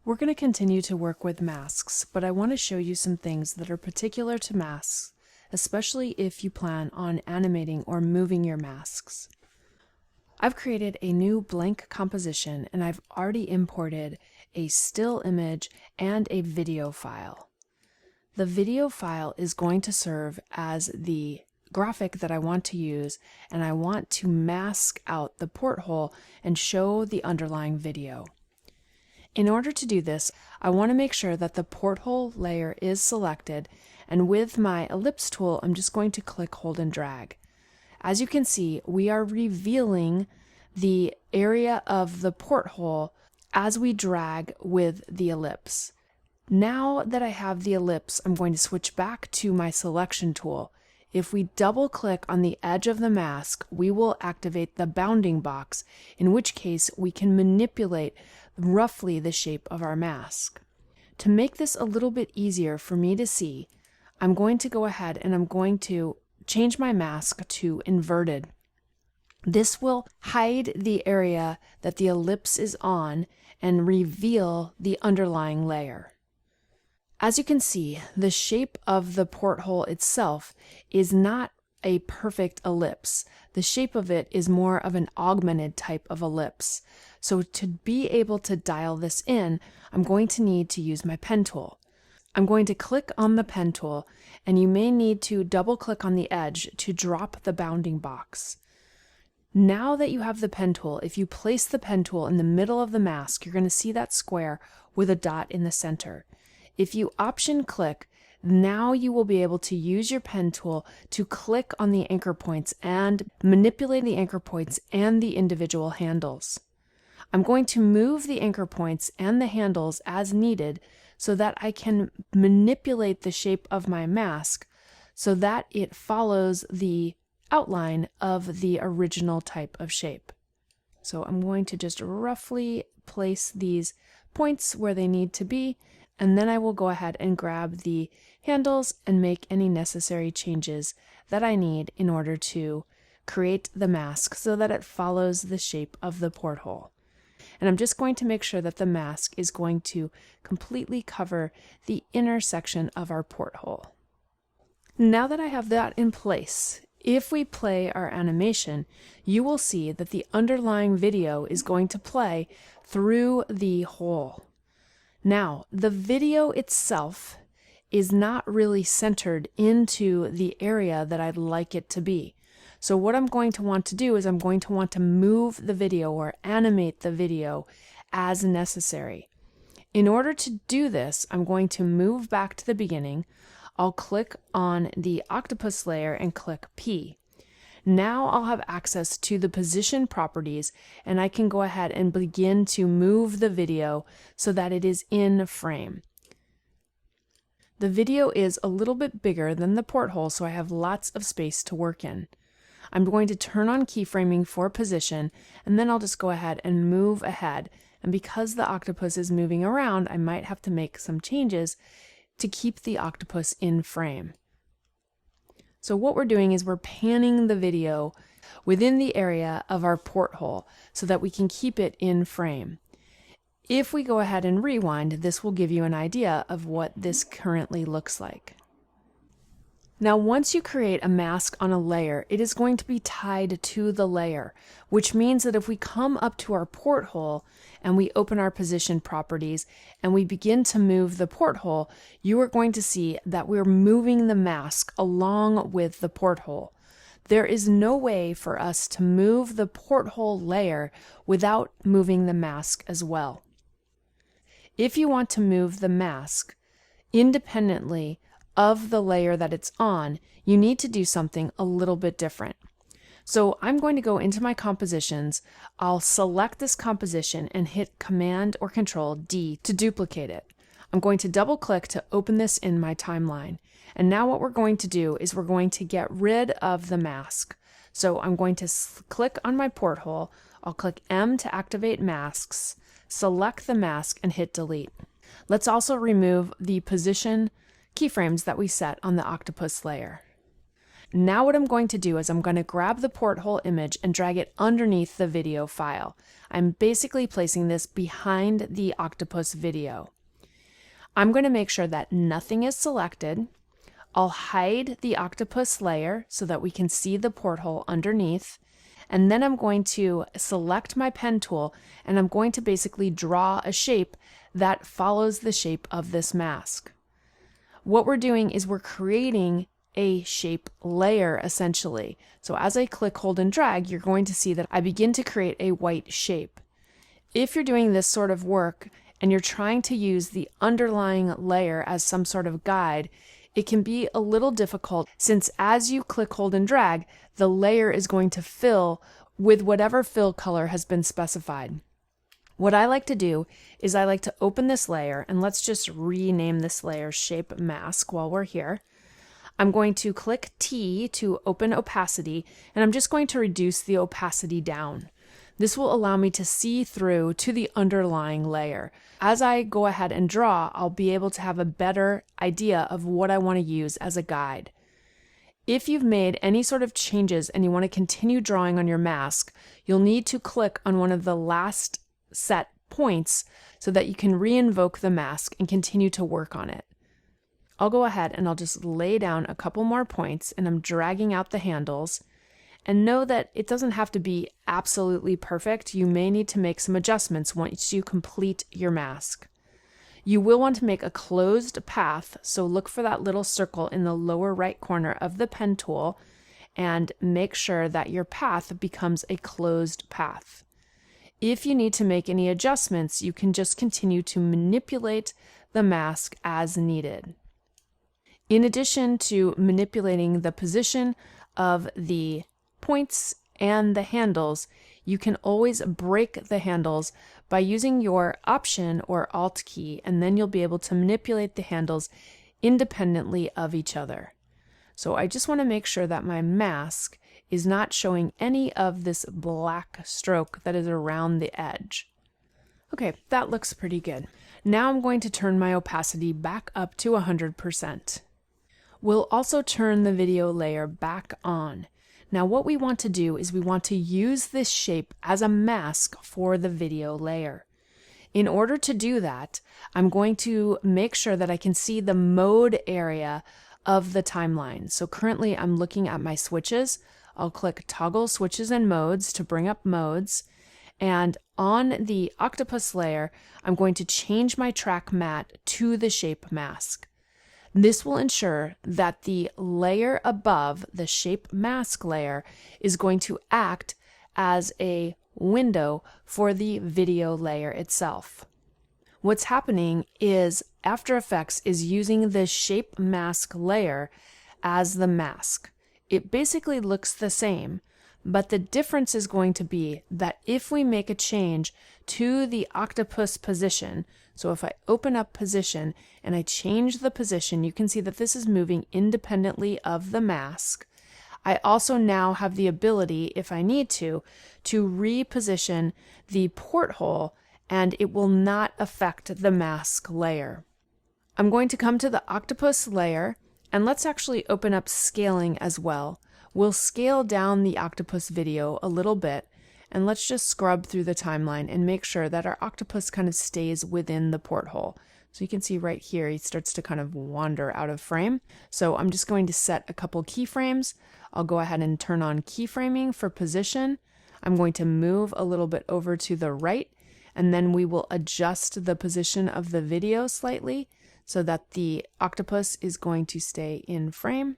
We're going to continue to work with masks, but I want to show you some things that are particular to masks, especially if you plan on animating or moving your masks. I've created a new blank composition and I've already imported a still image and a video file. The video file is going to serve as the graphic that I want to use, and I want to mask out the porthole and show the underlying video. In order to do this, I want to make sure that the porthole layer is selected, and with my ellipse tool, I'm just going to click, hold, and drag. As you can see, we are revealing the area of the porthole as we drag with the ellipse. Now that I have the ellipse, I'm going to switch back to my selection tool. If we double click on the edge of the mask, we will activate the bounding box, in which case we can manipulate roughly the shape of our mask. To make this a little bit easier for me to see, I'm going to go ahead and I'm going to change my mask to inverted. This will hide the area that the ellipse is on and reveal the underlying layer. As you can see, the shape of the porthole itself is not a perfect ellipse. The shape of it is more of an augmented type of ellipse. So to be able to dial this in, I'm going to need to use my pen tool. I'm going to click on the pen tool, and you may need to double click on the edge to drop the bounding box. Now that you have the pen tool, if you place the pen tool in the middle of the mask, you're going to see that square with a dot in the center. If you option click, now you will be able to use your pen tool to click on the anchor points and manipulate the anchor points and the individual handles. I'm going to move the anchor points and the handles as needed so that I can manipulate the shape of my mask so that it follows the outline of the original type of shape. So I'm going to just roughly place these points where they need to be, and then I will go ahead and grab the handles and make any necessary changes that I need in order to create the mask so that it follows the shape of the porthole. And I'm just going to make sure that the mask is going to completely cover the inner section of our porthole. Now that I have that in place, if we play our animation, you will see that the underlying video is going to play through the hole. Now, the video itself is not really centered into the area that I'd like it to be. So what I'm going to want to do is I'm going to want to move the video or animate the video as necessary. In order to do this, I'm going to move back to the beginning. I'll click on the octopus layer and click P. Now I'll have access to the position properties, and I can go ahead and begin to move the video so that it is in frame. The video is a little bit bigger than the porthole, so I have lots of space to work in. I'm going to turn on keyframing for position, and then I'll just go ahead and move ahead. And because the octopus is moving around, I might have to make some changes to keep the octopus in frame. So what we're doing is we're panning the video within the area of our porthole so that we can keep it in frame. If we go ahead and rewind, this will give you an idea of what this currently looks like. Now, once you create a mask on a layer, it is going to be tied to the layer, which means that if we come up to our porthole and we open our position properties and we begin to move the porthole, you are going to see that we're moving the mask along with the porthole. There is no way for us to move the porthole layer without moving the mask as well. If you want to move the mask independently of the layer that it's on, you need to do something a little bit different. So I'm going to go into my compositions. I'll select this composition and hit Command or Control D to duplicate it. I'm going to double click to open this in my timeline. And now what we're going to do is we're going to get rid of the mask. So I'm going to click on my porthole. I'll click M to activate masks, select the mask, and hit delete. Let's also remove the position keyframes that we set on the octopus layer. Now what I'm going to do is I'm going to grab the porthole image and drag it underneath the video file. I'm basically placing this behind the octopus video. I'm going to make sure that nothing is selected. I'll hide the octopus layer so that we can see the porthole underneath. And then I'm going to select my pen tool and I'm going to basically draw a shape that follows the shape of this mask. What we're doing is we're creating a shape layer essentially. So as I click, hold, and drag, you're going to see that I begin to create a white shape. If you're doing this sort of work and you're trying to use the underlying layer as some sort of guide, it can be a little difficult since as you click, hold, and drag, the layer is going to fill with whatever fill color has been specified. What I like to do is I like to open this layer, and let's just rename this layer Shape Mask while we're here. I'm going to click T to open opacity, and I'm just going to reduce the opacity down. This will allow me to see through to the underlying layer. As I go ahead and draw, I'll be able to have a better idea of what I want to use as a guide. If you've made any sort of changes and you want to continue drawing on your mask, you'll need to click on one of the last set points so that you can re-invoke the mask and continue to work on it. I'll go ahead and I'll just lay down a couple more points, and I'm dragging out the handles. And know that it doesn't have to be absolutely perfect. You may need to make some adjustments once you complete your mask. You will want to make a closed path, so look for that little circle in the lower right corner of the pen tool and make sure that your path becomes a closed path. If you need to make any adjustments, you can just continue to manipulate the mask as needed. In addition to manipulating the position of the points and the handles, you can always break the handles by using your Option or Alt key, and then you'll be able to manipulate the handles independently of each other. So I just want to make sure that my mask is not showing any of this black stroke that is around the edge. Okay, that looks pretty good. Now I'm going to turn my opacity back up to 100%. We'll also turn the video layer back on. Now what we want to do is we want to use this shape as a mask for the video layer. In order to do that, I'm going to make sure that I can see the mode area of the timeline. So currently I'm looking at my switches. I'll click Toggle Switches and Modes to bring up modes. And on the octopus layer, I'm going to change my track matte to the shape mask. This will ensure that the layer above the shape mask layer is going to act as a window for the video layer itself. What's happening is After Effects is using the shape mask layer as the mask. It basically looks the same, but the difference is going to be that if we make a change to the octopus position, so if I open up position and I change the position, you can see that this is moving independently of the mask. I also now have the ability, if I need to reposition the porthole, and it will not affect the mask layer. I'm going to come to the octopus layer, and let's actually open up scaling as well. We'll scale down the octopus video a little bit, and let's just scrub through the timeline and make sure that our octopus kind of stays within the porthole. So you can see right here, he starts to kind of wander out of frame. So I'm just going to set a couple keyframes. I'll go ahead and turn on keyframing for position. I'm going to move a little bit over to the right, and then we will adjust the position of the video slightly so that the octopus is going to stay in frame.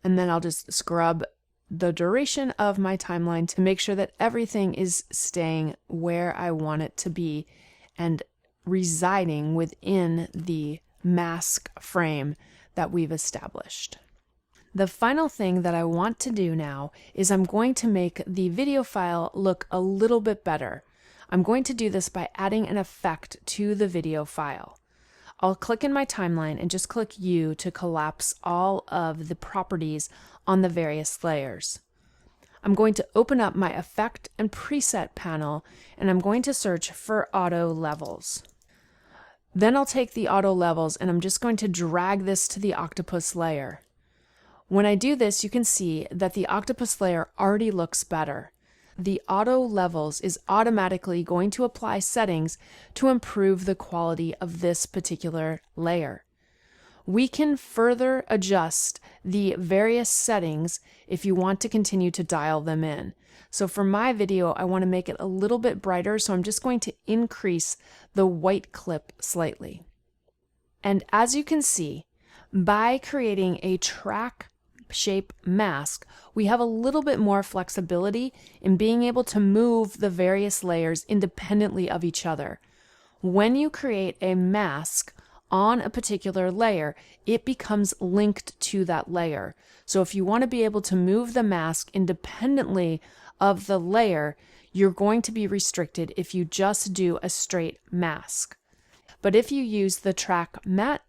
And then I'll just scrub the duration of my timeline to make sure that everything is staying where I want it to be and residing within the mask frame that we've established. The final thing that I want to do now is I'm going to make the video file look a little bit better. I'm going to do this by adding an effect to the video file. I'll click in my timeline and just click U to collapse all of the properties on the various layers. I'm going to open up my Effect and Preset panel, and I'm going to search for Auto Levels. Then I'll take the auto levels and I'm just going to drag this to the octopus layer. When I do this, you can see that the octopus layer already looks better. The auto levels is automatically going to apply settings to improve the quality of this particular layer. We can further adjust the various settings if you want to continue to dial them in. So for my video, I want to make it a little bit brighter, so I'm just going to increase the white clip slightly. And as you can see, by creating a track shape mask, we have a little bit more flexibility in being able to move the various layers independently of each other. When you create a mask on a particular layer, it becomes linked to that layer. So if you want to be able to move the mask independently of the layer, you're going to be restricted if you just do a straight mask. But if you use the track matte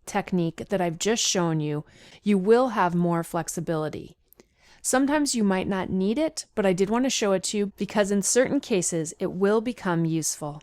technique that I've just shown you, you will have more flexibility. Sometimes you might not need it, but I did want to show it to you because in certain cases it will become useful.